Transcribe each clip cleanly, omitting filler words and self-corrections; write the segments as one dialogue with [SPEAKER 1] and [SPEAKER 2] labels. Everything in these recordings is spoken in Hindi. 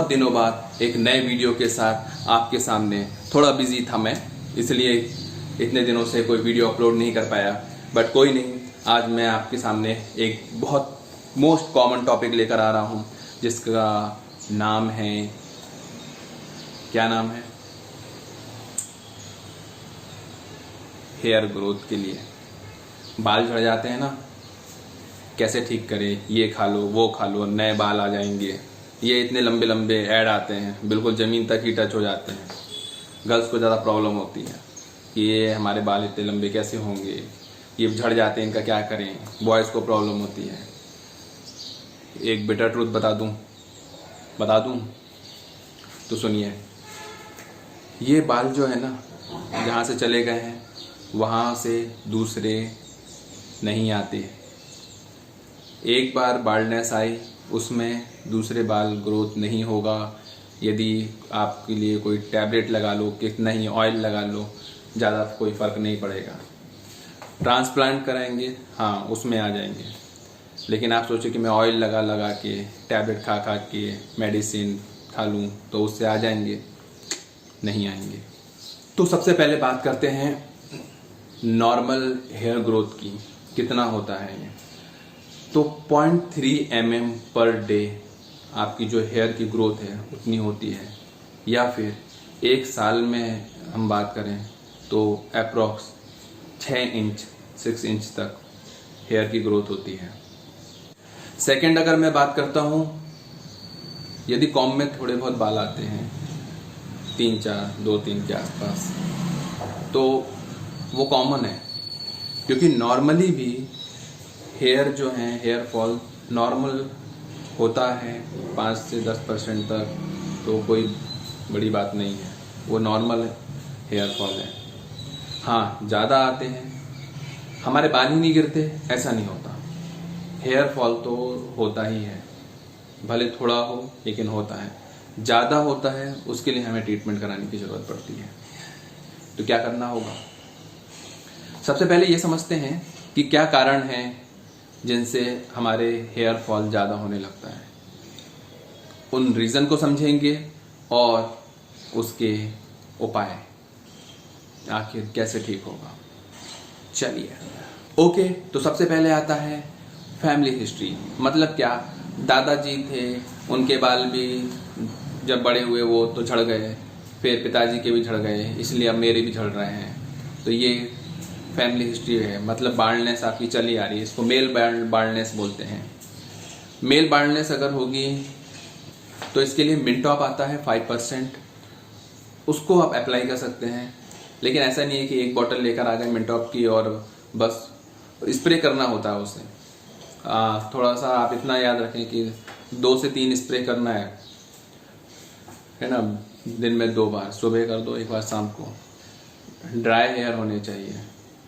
[SPEAKER 1] दिनों बाद एक नए वीडियो के साथ आपके सामने। थोड़ा बिजी था मैं, इसलिए इतने दिनों से कोई वीडियो अपलोड नहीं कर पाया, बट कोई नहीं, आज मैं आपके सामने एक बहुत मोस्ट कॉमन टॉपिक लेकर आ रहा हूँ, जिसका नाम है, क्या नाम है, हेयर ग्रोथ के लिए। बाल झड़ जाते हैं ना, कैसे ठीक करें, ये खा लो वो खा लो नए बाल आ जाएंगे, ये इतने लंबे लंबे ऐड आते हैं, बिल्कुल ज़मीन तक ही टच हो जाते हैं। गर्ल्स को ज़्यादा प्रॉब्लम होती है कि ये हमारे बाल इतने लंबे कैसे होंगे, ये झड़ जाते हैं, इनका क्या करें। बॉयज़ को प्रॉब्लम होती है। एक बिटर ट्रूथ बता दूं तो सुनिए, ये बाल जो है ना, जहाँ से चले गए हैं वहाँ से दूसरे नहीं आते। एक बार बाल्डनेस आई, उसमें दूसरे बाल ग्रोथ नहीं होगा। यदि आपके लिए कोई टैबलेट लगा लो, कितना ही ऑयल लगा लो, ज़्यादा कोई फ़र्क नहीं पड़ेगा। ट्रांसप्लांट कराएंगे, हाँ उसमें आ जाएंगे, लेकिन आप सोचो कि मैं ऑयल लगा के, टैबलेट खा के, मेडिसिन खा लूँ तो उससे आ जाएंगे, नहीं आएंगे। तो सबसे पहले बात करते हैं नॉर्मल हेयर ग्रोथ की, कितना होता है ये। तो 0.3 mm पर डे आपकी जो हेयर की ग्रोथ है उतनी होती है, या फिर एक साल में हम बात करें तो अप्रॉक्स 6 इंच तक हेयर की ग्रोथ होती है। सेकंड, अगर मैं बात करता हूँ, यदि कॉम में थोड़े बहुत बाल आते हैं 2-3 के आसपास, तो वो कॉमन है, क्योंकि नॉर्मली भी हेयर जो है, हेयर फॉल नॉर्मल होता है 5 से 10% तक, तो कोई बड़ी बात नहीं है, वो नॉर्मल हेयर फॉल है। हाँ, ज़्यादा आते हैं, हमारे बाल ही नहीं गिरते ऐसा नहीं होता, हेयर फॉल तो होता ही है, भले थोड़ा हो लेकिन होता है। ज़्यादा होता है, उसके लिए हमें ट्रीटमेंट कराने की ज़रूरत पड़ती है। तो क्या करना होगा? सबसे पहले ये समझते हैं कि क्या कारण है जिनसे हमारे हेयर फॉल ज़्यादा होने लगता है। उन रीज़न को समझेंगे और उसके उपाय, आखिर कैसे ठीक होगा। चलिए, ओके। तो सबसे पहले आता है फैमिली हिस्ट्री। मतलब क्या, दादाजी थे, उनके बाल भी जब बड़े हुए वो तो झड़ गए, फिर पिताजी के भी झड़ गए, इसलिए अब मेरे भी झड़ रहे हैं। तो ये फैमिली हिस्ट्री है, मतलब बाल्डनेस आपकी चली आ रही है। इसको मेल बाल्डनेस बोलते हैं। मेल बाल्डनेस अगर होगी तो इसके लिए मिनटॉप आता है 5%, उसको आप अप्लाई कर सकते हैं। लेकिन ऐसा नहीं है कि एक बॉटल लेकर आ गए मिनटॉप की और बस स्प्रे करना होता है उसे। थोड़ा सा आप इतना याद रखें कि 2 से 3 स्प्रे करना है ना, दिन में 2 बार, सुबह कर दो, एक बार शाम को। ड्राई हेयर होने चाहिए,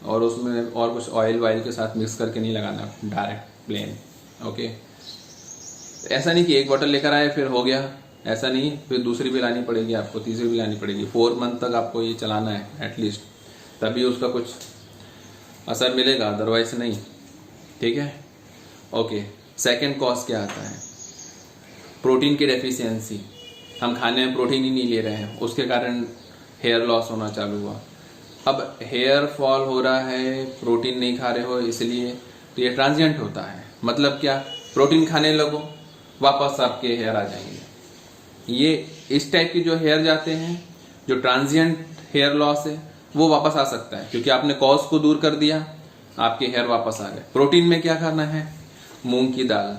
[SPEAKER 1] और उसमें और कुछ ऑयल के साथ मिक्स करके नहीं लगाना, डायरेक्ट प्लेन। ओके, ऐसा नहीं कि एक बॉटल लेकर आए फिर हो गया, ऐसा नहीं, फिर दूसरी भी लानी पड़ेगी आपको, तीसरी भी लानी पड़ेगी। 4 मंथ तक आपको ये चलाना है एटलीस्ट, तभी उसका कुछ असर मिलेगा, अदरवाइज नहीं। ठीक है, ओके। सेकेंड कॉज क्या आता है? प्रोटीन की डेफिशिएंसी। हम खाने में प्रोटीन ही नहीं ले रहे हैं, उसके कारण हेयर लॉस होना चालू हुआ। अब हेयर फॉल हो रहा है, प्रोटीन नहीं खा रहे हो इसलिए, तो ये ट्रांजिएंट होता है। मतलब क्या, प्रोटीन खाने लगो, वापस आपके हेयर आ जाएंगे। ये इस टाइप के जो हेयर जाते हैं, जो ट्रांजिएंट हेयर लॉस है, वो वापस आ सकता है, क्योंकि आपने कॉज को दूर कर दिया, आपके हेयर वापस आ गए। प्रोटीन में क्या करना है? मूंग की दाल,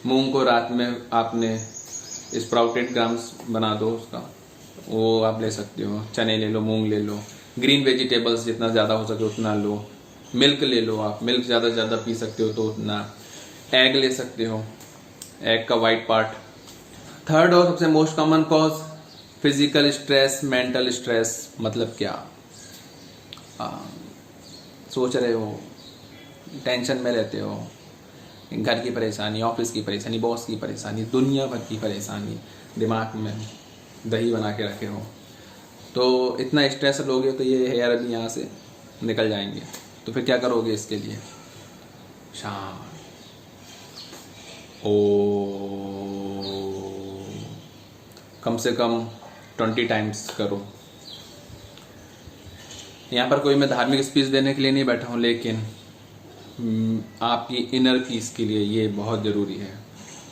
[SPEAKER 1] मूंग को रात में आपने स्प्राउटेड ग्राम्स बना दो उसका, वो आप ले सकते हो। चने ले लो, मूंग ले लो, ग्रीन वेजिटेबल्स जितना ज़्यादा हो सके उतना लो। मिल्क ले लो, आप मिल्क ज़्यादा से ज़्यादा पी सकते हो तो उतना। एग ले सकते हो, एग का वाइट पार्ट। थर्ड और सबसे most common cause, physical stress, mental stress. मतलब क्या, सोच रहे हो, टेंशन में रहते हो, घर की परेशानी, ऑफिस की परेशानी, बॉस की परेशानी, दुनिया भर की परेशानी दिमाग में दही बना के रखे हो, तो इतना स्ट्रेस लोगे तो ये हेयर भी यहाँ से निकल जाएंगे। तो फिर क्या करोगे इसके लिए? शांत, ओ कम से कम 20 टाइम्स करो। यहाँ पर कोई मैं धार्मिक स्पीच देने के लिए नहीं बैठा हूँ, लेकिन आपकी इनर पीस के लिए ये बहुत ज़रूरी है।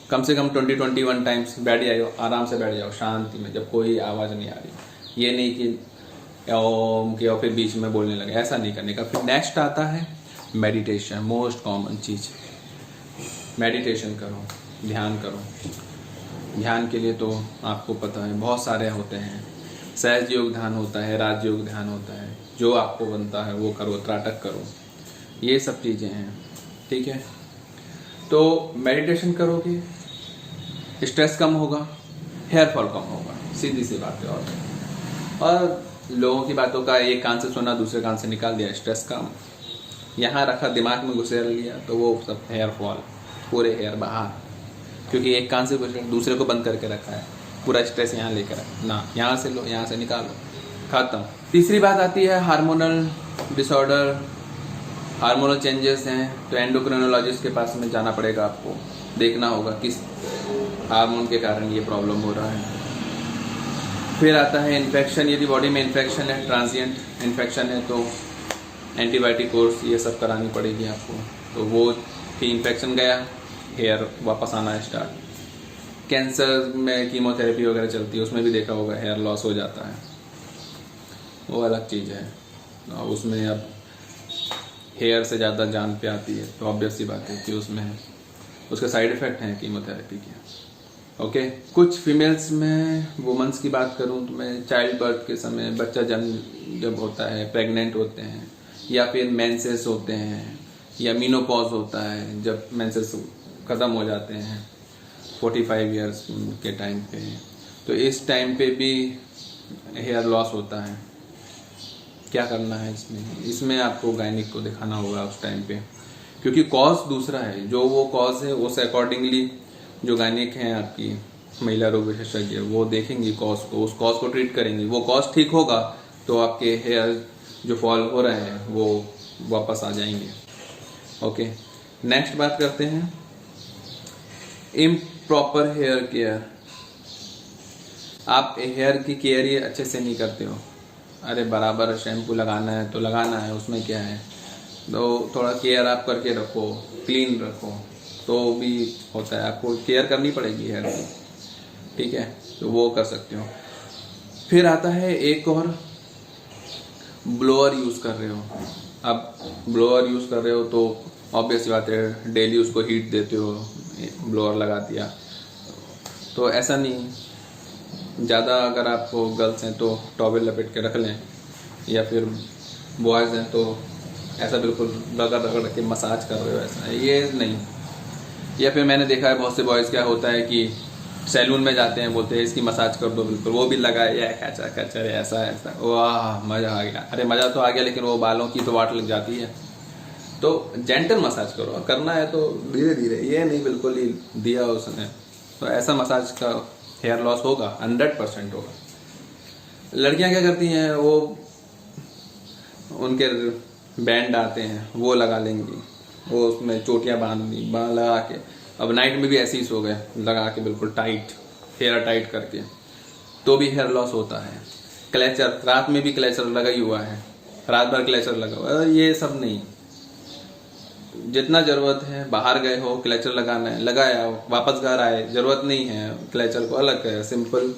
[SPEAKER 1] कम से कम 21 टाइम्स बैठ जाओ, आराम से बैठ जाओ शांति में, जब कोई आवाज़ नहीं आ रही। ये नहीं कि ओम के और फिर बीच में बोलने लगे, ऐसा नहीं करने का। फिर नेक्स्ट आता है मेडिटेशन, मोस्ट कॉमन चीज़। मेडिटेशन करो, ध्यान करो। ध्यान के लिए तो आपको पता है बहुत सारे होते हैं। सहज योग ध्यान होता है, राजयोग ध्यान होता है, जो आपको बनता है वो करो, त्राटक करो, ये सब चीज़ें हैं, ठीक है। तो मेडिटेशन करोगे, स्ट्रेस कम होगा, हेयर फॉल कम होगा, सीधी सी बात है। और लोगों की बातों का एक कान से सुना दूसरे कान से निकाल दिया, स्ट्रेस कम, यहाँ रखा दिमाग में घुसेड़ लिया तो वो सब हेयर फॉल, पूरे हेयर बाहर, क्योंकि एक कान से दूसरे को बंद करके रखा है, पूरा स्ट्रेस यहाँ लेकर ना, यहाँ से लो, यहाँ से निकालो, खत्म। तीसरी बात आती है हार्मोनल डिसऑर्डर, हार्मोनल चेंजेस हैं तो एंडोक्रिनोलॉजिस्ट के पास में जाना पड़ेगा, आपको देखना होगा किस हार्मोन के कारण ये प्रॉब्लम हो रहा है। फिर आता है इन्फेक्शन, यदि बॉडी में इन्फेक्शन है, ट्रांजिएंट इन्फेक्शन है तो एंटीबायोटिक कोर्स ये सब करानी पड़ेगी आपको। तो वो कि इन्फेक्शन गया, हेयर वापस आना स्टार्ट। कैंसर में कीमोथेरेपी वगैरह चलती है, उसमें भी देखा होगा हेयर लॉस हो जाता है, वो अलग चीज़ है। और उसमें अब हेयर से ज़्यादा जान पे आती है, तो ऑब्वियस सी बात है कि उसमें उसके साइड इफ़ेक्ट हैं कीमोथेरेपी के। ओके, कुछ फीमेल्स में, वुमेंस की बात करूं तो मैं चाइल्ड बर्थ के समय, बच्चा जन्म जब होता है, प्रेग्नेंट होते हैं, या फिर मेंसेस होते हैं, या मीनोपॉज होता है, जब मेंसेस ख़त्म हो जाते हैं 45 इयर्स के टाइम पे, तो इस टाइम पे भी हेयर लॉस होता है। क्या करना है इसमें आपको गायनिक को दिखाना होगा उस टाइम पे, क्योंकि कॉज दूसरा है, जो वो कॉज है उस अकॉर्डिंगली जो गायनिक हैं आपकी महिला रोग विशेषज्ञ, वो देखेंगी कॉज को, उस कॉज को ट्रीट करेंगी। वो कॉज ठीक होगा तो आपके हेयर जो फॉल हो रहे हैं वो वापस आ जाएंगे। ओके, नेक्स्ट बात करते हैं इम्प्रॉपर हेयर केयर। आप हेयर की केयर ही अच्छे से नहीं करते हो। अरे बराबर शैम्पू लगाना है तो लगाना है, उसमें क्या है, तो थोड़ा केयर आप करके रखो, क्लीन रखो, तो भी होता है। आपको केयर करनी पड़ेगी हेयर की, ठीक है, तो वो कर सकते हो। फिर आता है एक और, ब्लोअर यूज़ कर रहे हो। अब ब्लोअर यूज़ कर रहे हो तो ऑब्वियस बात है डेली उसको हीट देते हो, ब्लोअर लगा दिया, तो ऐसा नहीं। ज़्यादा अगर आप गर्ल्स हैं तो टॉवेल लपेट के रख लें, या फिर बॉयज़ हैं तो ऐसा बिल्कुल रगड़ रगड़ के मसाज कर रहे हो, ऐसा ये नहीं। या फिर मैंने देखा है बहुत से बॉयज़ क्या होता है कि सैलून में जाते हैं, बोलते हैं इसकी मसाज कर दो, बिल्कुल वो भी लगाए या कैचा कैचा ऐसा ऐसा, वाह मज़ा आ गया। अरे मज़ा तो आ गया, लेकिन वो बालों की तो वाट लग जाती है। तो जेंटल मसाज करो, करना है तो धीरे धीरे, ये नहीं बिल्कुल ही दिया उसने, तो ऐसा मसाज का हेयर लॉस होगा, 100% होगा। लड़कियां क्या करती हैं, वो उनके बैंड आते हैं वो लगा लेंगी, वो उसमें चोटियां बांध दी, लगा के, अब नाइट में भी ऐसे ही सो गए लगा के बिल्कुल टाइट, हेयर टाइट करके, तो भी हेयर लॉस होता है। क्लेचर, रात में भी क्लेचर लगा ही हुआ है, रात भर क्लेचर लगा हुआ है, ये सब नहीं। जितना ज़रूरत है, बाहर गए हो क्लेचर लगाना है, लगाया, वापस घर आए, ज़रूरत नहीं है क्लेचर को अलग है, सिंपल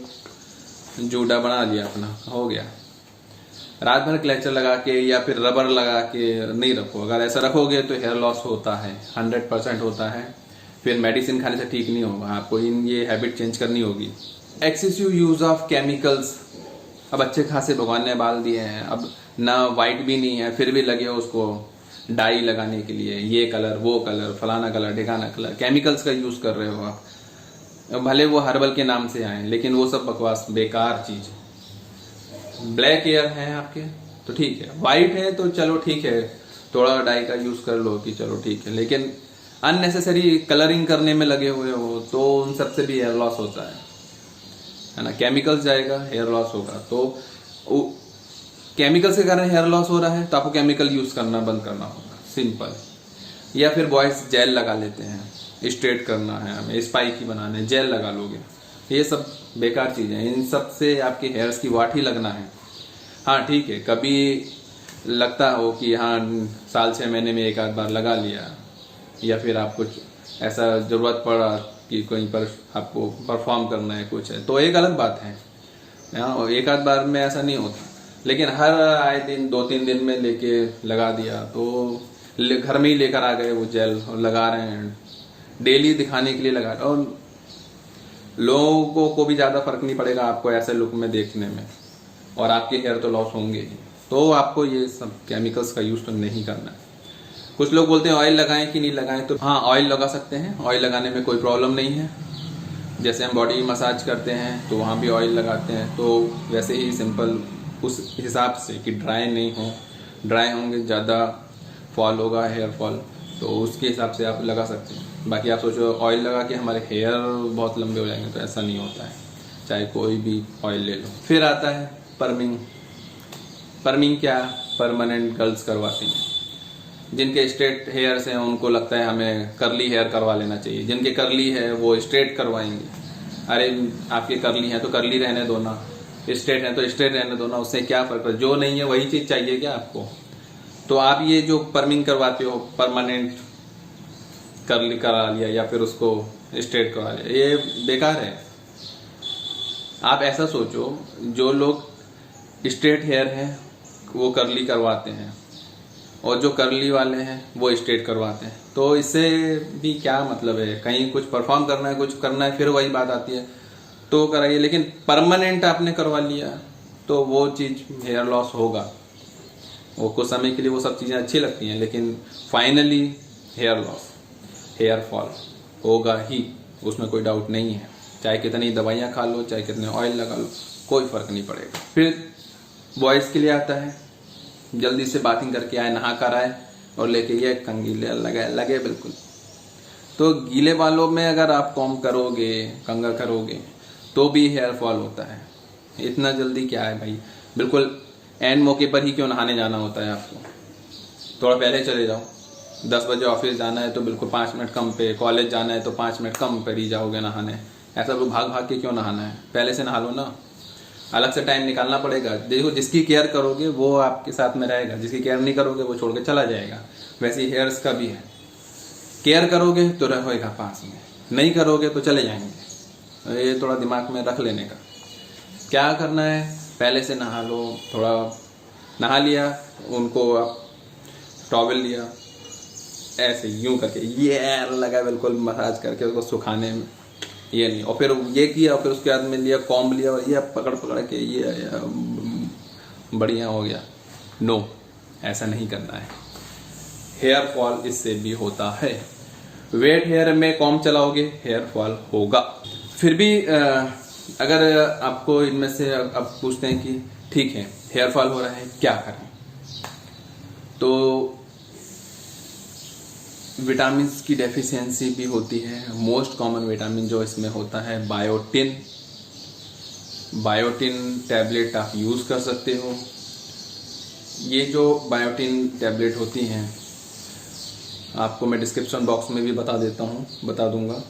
[SPEAKER 1] जूड़ा बना लिया अपना, हो गया। रात भर क्लेचर लगा के या फिर रबर लगा के नहीं रखो, अगर ऐसा रखोगे तो हेयर लॉस होता है, 100% होता है। फिर मेडिसिन खाने से ठीक नहीं होगा, आपको ये हैबिट चेंज करनी होगी। एक्सेसिव यूज़ ऑफ केमिकल्स, अब अच्छे खासे भगवान ने बाल दिए हैं, अब ना वाइट भी नहीं है, फिर भी लगे हो उसको डाई लगाने के लिए, ये कलर वो कलर, फलाना कलर ढिकाना कलर, केमिकल्स का यूज़ कर रहे हो आप। भले वो हर्बल के नाम से आए, लेकिन वो सब बकवास, बेकार चीज़। ब्लैक हेयर है आपके तो ठीक है, वाइट है तो चलो ठीक है, थोड़ा डाई का यूज़ कर लो कि चलो ठीक है, लेकिन अननेसेसरी कलरिंग करने में लगे हुए हो तो उन सबसे भी हेयर लॉस होता है ना। केमिकल्स जाएगा, हेयर लॉस होगा। तो केमिकल्स के कारण हेयर लॉस हो रहा है तो आपको केमिकल यूज़ करना बंद करना होगा, सिंपल। या फिर बॉयज़ जेल लगा लेते हैं, स्ट्रेट करना है हमें, स्पाइकी बनाना है, जेल लगा लोगे ये सब बेकार चीज़ें हैं, इन सब से आपके हेयर्स की वाट ही लगना है। हाँ ठीक है, कभी लगता हो कि हाँ साल 6 महीने में एक आध बार लगा लिया, या फिर आप कुछ ऐसा ज़रूरत पड़ा कि कहीं पर आपको परफॉर्म करना है कुछ है, तो एक अलग बात है। हाँ एक आध बार में ऐसा नहीं होता, लेकिन हर आए दिन 2-3 दिन में लेके लगा दिया तो घर में ही लेकर आ गए वो जेल और लगा रहे हैं, डेली दिखाने के लिए लगा रहे हैं, और लोगों को भी ज़्यादा फर्क नहीं पड़ेगा आपको ऐसे लुक में देखने में, और आपके हेयर तो लॉस होंगे ही। तो आपको ये सब केमिकल्स का यूज़ तो नहीं करना है। कुछ लोग बोलते हैं ऑयल लगाएं कि नहीं लगाएं, तो हाँ ऑयल लगा सकते हैं, ऑयल लगाने में कोई प्रॉब्लम नहीं है। जैसे हम बॉडी मसाज करते हैं तो वहाँ भी ऑयल लगाते हैं, तो वैसे ही सिंपल उस हिसाब से कि ड्राई नहीं हो, ड्राई होंगे ज़्यादा फॉल होगा, हेयर फॉल, तो उसके हिसाब से आप लगा सकते हैं। बाकी आप सोचो ऑयल लगा के हमारे हेयर बहुत लंबे हो जाएंगे, तो ऐसा नहीं होता है, चाहे कोई भी ऑयल ले लो। फिर आता है पर्मिंग। पर्मिंग क्या, परमानेंट कर्ल्स करवाते हैं। जिनके स्ट्रेट हेयर्स हैं उनको लगता है हमें कर्ली हेयर करवा लेना चाहिए, जिनके कर्ली है वो स्ट्रेट करवाएंगे। अरे आपके कर्ली हैं तो कर्ली रहने दो ना, स्ट्रेट है तो स्ट्रेट रहने दो ना, उससे क्या फर्क है, जो नहीं है वही चीज़ चाहिए क्या आपको। तो आप ये जो पर्मिंग करवाते हो, परमानेंट कर्ली करा लिया या फिर उसको स्ट्रेट करवा लिया, ये बेकार है। आप ऐसा सोचो, जो लोग स्ट्रेट हेयर है वो कर्ली करवाते हैं, और जो कर्ली वाले हैं वो स्ट्रेट करवाते हैं, तो इससे भी क्या मतलब है। कहीं कुछ परफॉर्म करना है, कुछ करना है, फिर वही बात आती है तो कराइए। लेकिन परमानेंट आपने करवा लिया तो वो चीज़ हेयर लॉस होगा। वो कुछ समय के लिए वो सब चीज़ें अच्छी लगती हैं, लेकिन finally hair loss, hair fall होगा ही, उसमें कोई डाउट नहीं है। चाहे कितनी दवाइयाँ खा लो, चाहे कितने ऑयल लगा लो, कोई फ़र्क नहीं पड़ेगा। फिर बॉयज़ के लिए आता है, जल्दी से बाथिंग करके आए, नहा कर आए और लेके ये कंगीले लगे बिल्कुल। तो गीले बालों में अगर आप कॉम्ब करोगे, कंघा करोगे, तो भी हेयर फॉल होता है। इतना जल्दी क्या है भाई, बिल्कुल एंड मौके पर ही क्यों नहाने जाना होता है आपको। थोड़ा पहले चले जाओ, 10 बजे ऑफिस जाना है तो बिल्कुल 5 मिनट कम पे, कॉलेज जाना है तो 5 मिनट कम पर ही जाओगे नहाने। ऐसा भाग भाग के क्यों नहाना है, पहले से नहा लो ना। अलग से टाइम निकालना पड़ेगा। देखो जिसकी केयर करोगे वो आपके साथ में रहेगा, जिसकी केयर नहीं करोगे वो छोड़ के चला जाएगा। वैसे ही हेयर्स का भी है, केयर करोगे तो रहेगा पास में, नहीं करोगे तो चले जाएंगे। ये थोड़ा दिमाग में रख लेने का। क्या करना है, पहले से नहा लो, थोड़ा नहा लिया, उनको आप टॉवल लिया, ऐसे यूं करके ये लगा बिल्कुल मसाज करके उसको सुखाने में, ये नहीं। और फिर ये किया और फिर उसके बाद में लिया कॉम्ब लिया और ये पकड़ पकड़ के ये बढ़िया हो गया। नो, ऐसा नहीं करना है। हेयर फॉल इससे भी होता है। वेट हेयर में कॉम्ब चलाओगे हेयर फॉल होगा। फिर भी अगर आपको इनमें से आप पूछते हैं कि ठीक है हेयर फॉल हो रहा है क्या करें, तो विटामिन की डेफिशिएंसी भी होती है। मोस्ट कॉमन विटामिन जो इसमें होता है बायोटिन। बायोटिन टैबलेट आप यूज़ कर सकते हो। ये जो बायोटिन टैबलेट होती हैं आपको मैं डिस्क्रिप्शन बॉक्स में भी बता दूंगा,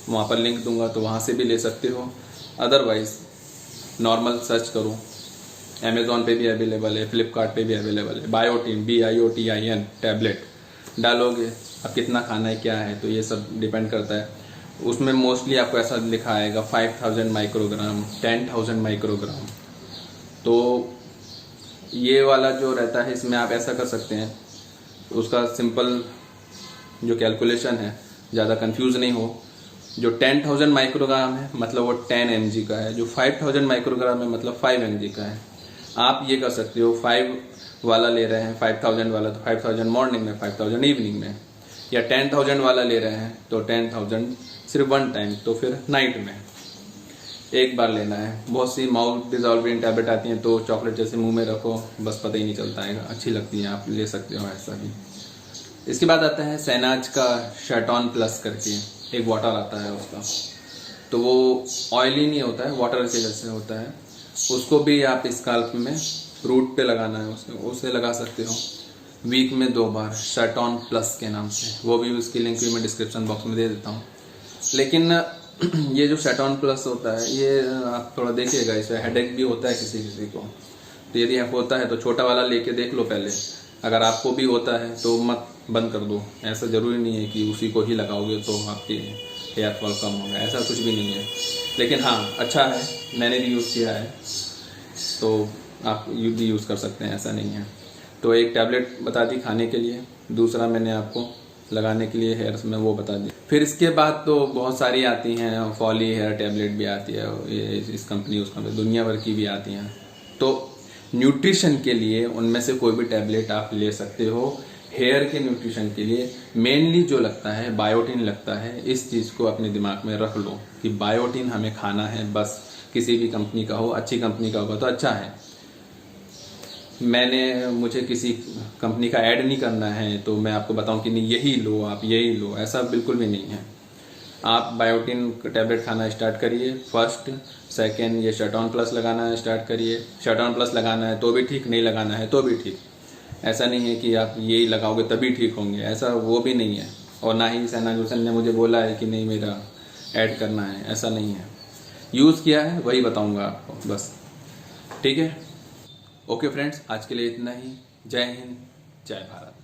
[SPEAKER 1] वहाँ पर लिंक दूंगा, तो वहाँ से भी ले सकते हो। अदरवाइज़ नॉर्मल सर्च करो, अमेज़ॉन पे भी अवेलेबल है, फ्लिपकार्ट पे भी अवेलेबल है। बायोटिन BIOTIN टैबलेट डालोगे। अब कितना खाना है क्या है तो ये सब डिपेंड करता है। उसमें मोस्टली आपको ऐसा लिखा आएगा 5000 माइक्रोग्राम, 10,000 माइक्रोग्राम। तो ये वाला जो रहता है इसमें आप ऐसा कर सकते हैं, उसका सिंपल जो कैलकुलेशन है, ज़्यादा कंफ्यूज नहीं हो। जो 10,000 माइक्रोग्राम है मतलब वो 10 mg का है, जो 5000 माइक्रोग्राम है मतलब 5 mg का है। आप ये कर सकते हो 5 वाला ले रहे हैं 5000 वाला तो 5000 मॉर्निंग में, 5000 इवनिंग में, या 10,000 वाला ले रहे हैं तो 10,000 सिर्फ वन टाइम, तो फिर नाइट में एक बार लेना है। बहुत सी माउथ डिजॉल्विंग टैबलेट आती हैं तो चॉकलेट जैसे मुंह में रखो, बस पता ही नहीं चलता है, अच्छी लगती हैं, आप ले सकते हो ऐसा भी। इसके बाद आता है सैनाज का शैटॉन प्लस करके एक वाटर आता है उसका, तो वो ऑयली नहीं होता है, वाटर के जैसे होता है। उसको भी आप स्काल्प में रूट पे लगाना है, उसे लगा सकते हो वीक में 2 बार, शैटॉन प्लस के नाम से। वो भी उसकी लिंक भी मैं डिस्क्रिप्शन बॉक्स में दे देता हूँ। लेकिन ये जो सेटॉन प्लस होता है, ये आप थोड़ा देखिएगा, इसमें हेडेक भी होता है किसी किसी को। तो यदि होता है तो छोटा वाला लेके देख लो पहले। अगर आपको भी होता है तो मत बंद कर दो। ऐसा ज़रूरी नहीं है कि उसी को ही लगाओगे तो आपकी हेयर फॉल कम होगा, ऐसा कुछ भी नहीं है। लेकिन हाँ, अच्छा है, मैंने भी यूज़ किया है, तो आप भी यूज़ कर सकते हैं, ऐसा नहीं है। तो एक टैबलेट बता दी खाने के लिए, दूसरा मैंने आपको लगाने के लिए हेयर्स में वो बता दी। फिर इसके बाद तो बहुत सारी आती हैं, फॉली हेयर टैबलेट भी आती है, ये इस कंपनी उस कंपनी दुनिया भर की भी आती हैं। तो न्यूट्रिशन के लिए उनमें से कोई भी टैबलेट आप ले सकते हो। हेयर के न्यूट्रिशन के लिए मेनली जो लगता है बायोटिन लगता है। इस चीज़ को अपने दिमाग में रख लो कि बायोटिन हमें खाना है बस। किसी भी कंपनी का हो, अच्छी कंपनी का होगा तो अच्छा है। मुझे किसी कंपनी का ऐड नहीं करना है तो मैं आपको बताऊं कि नहीं यही लो, आप यही लो, ऐसा बिल्कुल भी नहीं है। आप बायोटिन टैबलेट खाना स्टार्ट करिए फर्स्ट। सेकेंड, ये शटऑन प्लस लगाना स्टार्ट करिए। शटऑन प्लस लगाना है तो भी ठीक, नहीं लगाना है तो भी ठीक। ऐसा नहीं है कि आप यही लगाओगे तभी ठीक होंगे, ऐसा वो भी नहीं है। और ना ही सना जूसन ने मुझे बोला है कि नहीं मेरा ऐड करना है, ऐसा नहीं है। यूज़ किया है वही बताऊंगा आपको बस, ठीक है। ओके फ्रेंड्स, आज के लिए इतना ही। जय हिंद, जय भारत।